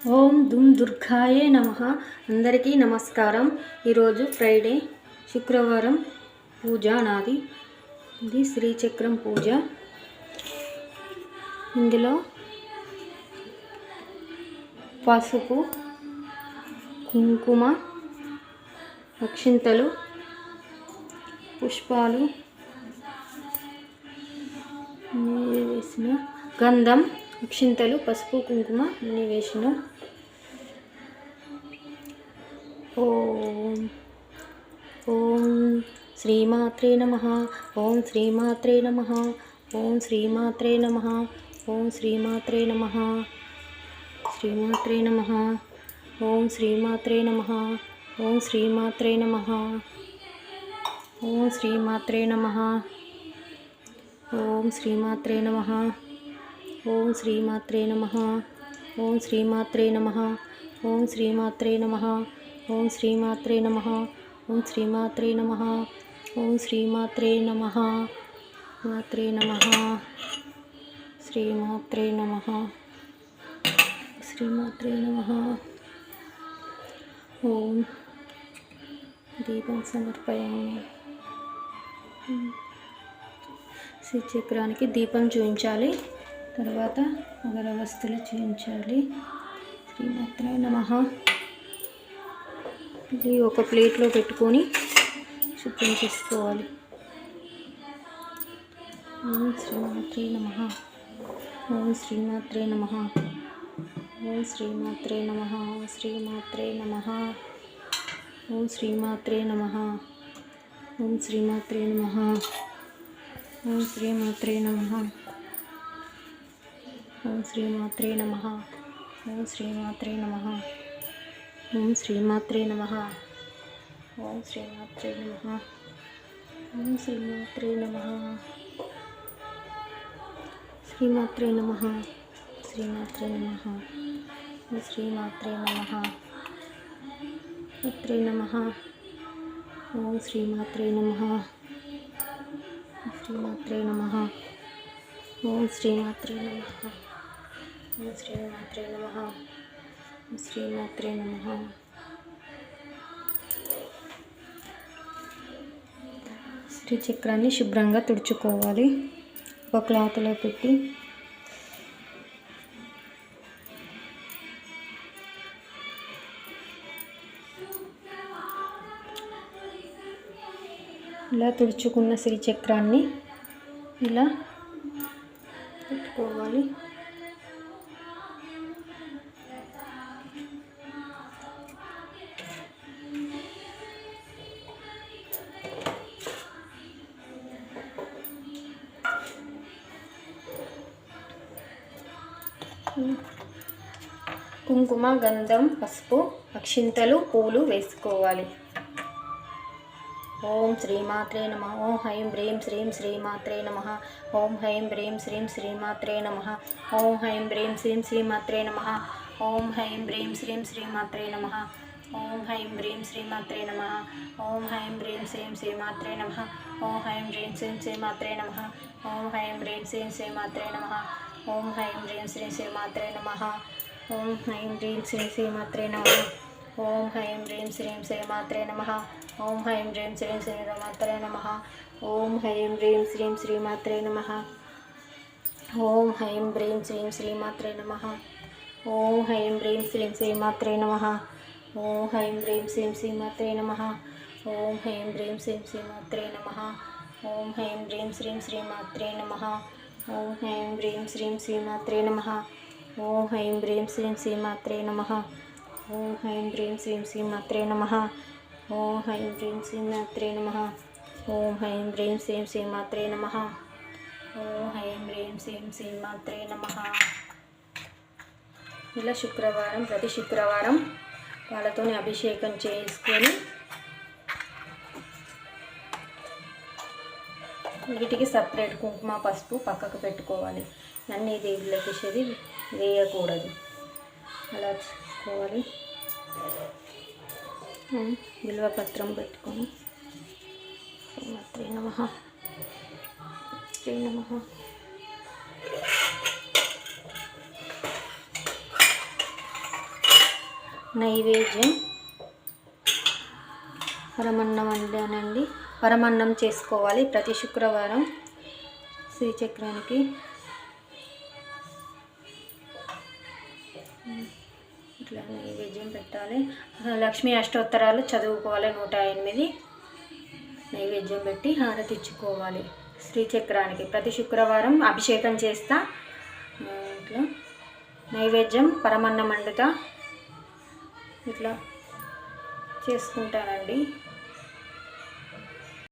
ఓం దుమ్ దుర్గాయే నమః. అందరికీ నమస్కారం. ఈరోజు ఫ్రైడే, శుక్రవారం పూజ నాది. ఇది శ్రీచక్రం పూజ. ఇందులో పసుపు, కుంకుమ, అక్షింతలు, పుష్పాలు వేసిన గంధం, అక్షింతలు, పసుపు, కుంకుమ అన్నీ వేసిన. ఓం ఓం శ్రీమాత్రే నమః. ఓం శ్రీమాత్రే నమః. ఓం శ్రీమాత్రే నమః. ఓం శ్రీమాత్రే నమః. శ్రీమాత్రే నమః. ఓం శ్రీమాత్రే నమః. ఓం శ్రీమాత్రే నమః. ఓం శ్రీమాత్రే నమః. ఓం శ్రీమాత్రే నమః. ఓం శ్రీమాత్రే నమః. ఓం శ్రీమాత్రే నమః. ఓం శ్రీమాత్రే నమః. ఓం శ్రీమాత్రే నమః. ఓం శ్రీమాత్రే నమః. ఓం శ్రీమాత్రే నమః. మాత్రే నమః. శ్రీమాత్రే నమః. శ్రీమాత్రే నమః. ఓం దీపం సమర్పయామి. శ్రీచక్రానికి దీపం చూపించాలి, తర్వాత అగరవస్తులు చూపించాలి. శ్రీమాత్రే నమః. ఇది ఒక ప్లేట్లో పెట్టుకొని శుభ్రం చేసుకోవాలి. ఓం శ్రీమాత్రే నమః. ఓం శ్రీమాత్రే నమః. ఓం శ్రీమాత్రే నమః. ఓం శ్రీమాత్రే నమః. ఓం శ్రీమాత్రే నమః. ఓం శ్రీమాత్రే నమః. ఓం శ్రీమాత్రే నమః. ఓం శ్రీమాత్రే నమః. ఓం శ్రీమాత్రే నమః. ఓం శ్రీమాత్రే నమః. ఓం శ్రీమాత్రే నమః. ఓం శ్రీమాత్రే నమః. శ్రీమాత్రే నమః. శ్రీమాత్రే నమః. ఓం శ్రీమాత్రే నమః. మాత్రే నమః. ఓం శ్రీమాత్రే నమః. శ్రీమాత్రే నమః. ఓం శ్రీమాత్రే నమః. ఓం శ్రీమాత్రే నమః. ఓం శ్రీమాత్రే నమః. శ్రీచక్రాన్ని శుభ్రంగా తుడుచుకోవాలి. ఒక క్లాత్లో పెట్టి ఇలా తుడుచుకున్న శ్రీచక్రాన్ని ఇలా పెట్టుకోవాలి. కుంకుమ, గంధం, పసుపు, అక్షింతలు, పూలు వేసుకోవాలి. ఓం శ్రీమాత్రే నమః. ఓం హైం హ్రీం శ్రీం శ్రీమాత్రే నమః. ఓం హైం హ్రీం శ్రీం శ్రీమాత్రే నమః. ఓం హైం హ్రీం శ్రీం శ్రీమాత్రే నమః. ఓం హైం హ్రీం శ్రీం శ్రీమాత్రే నమః. ఓం హైం హ్రీం శ్రీమాత్రే నమః. ఓం హైం హ్రీం శ్రీం శ్రీమాత్రే నమః. ఓం హైం హ్రీం శ్రీం శ్రీమాత్రే నమః. ఓం హైం హ్రీం శ్రీం శ్రీమాత్రే నమః. ఓం హైం హ్రీం శ్రీం శ్రీమాత్రే నమః. ఓం హైం హ్రీం శ్రీం శ్రీమాత్రే నమః. ఓం హైం హ్రీం శ్రీం శ్రీమాత్రే నమః. ఓం హైం హ్రీం శ్రీం శ్రీమాత్రే నమః. ఓం హైం హ్రీం శ్రీం శ్రీమాత్రే నమః. ఓం హైం హ్రీం శ్రీం శ్రీమాత్రే నమః. ఓం హైం హ్రీం శ్రీం శ్రీమాత్రే నమః. ఓం హైం హ్రీం శ్రీం శ్రీమాత్రే నమః. ఓం హైం హ్రీం శ్రీం శ్రీమాత్రే నమః. ఓం హైం హ్రీం శ్రీం శ్రీమాత్రే నమః. ఓం హైం హ్రీం శ్రీం శ్రీమాత్రే నమః. ఓం హైం హ్రీం శ్రీం శ్రీమాత్రే నమః. ఓం హైం హ్రీం శ్రీం శ్రీమాత్రే నమః. ఓం హైం హ్రీం శ్రీమాత్రే నమః. ఓం హైం హ్రీం శ్రీం శ్రీమాత్రే నమః. ఓం హైం హ్రీం శ్రీం శ్రీమాత్రే నమః. ఇలా శుక్రవారం, ప్రతి శుక్రవారం పాలతోని అభిషేకం చేసుకొని వీటికి సపరేట్ కుంకుమ, పసుపు పక్కకు పెట్టుకోవాలి. అన్ని దేవుళ్ళకి వేసేది వేయకూడదు. అలా చేసుకోవాలి. బిల్వపత్రం పెట్టుకొని శ్రీమాత్రే నమః. శ్రీ నమః. నైవేద్యం పరమన్నం వండానండి. పరమన్నం చేసుకోవాలి ప్రతి శుక్రవారం శ్రీచక్రానికి. ఇట్లా నైవేద్యం పెట్టాలి. లక్ష్మీ అష్టోత్తరాలు చదువుకోవాలి 108. నైవేద్యం పెట్టి హారతి ఇచ్చుకోవాలి శ్రీచక్రానికి. ప్రతి శుక్రవారం అభిషేకం చేస్తా. ఇట్లా నైవేద్యం పరమన్నం వండుతా. ఇట్లా చేసుకుంటానండి.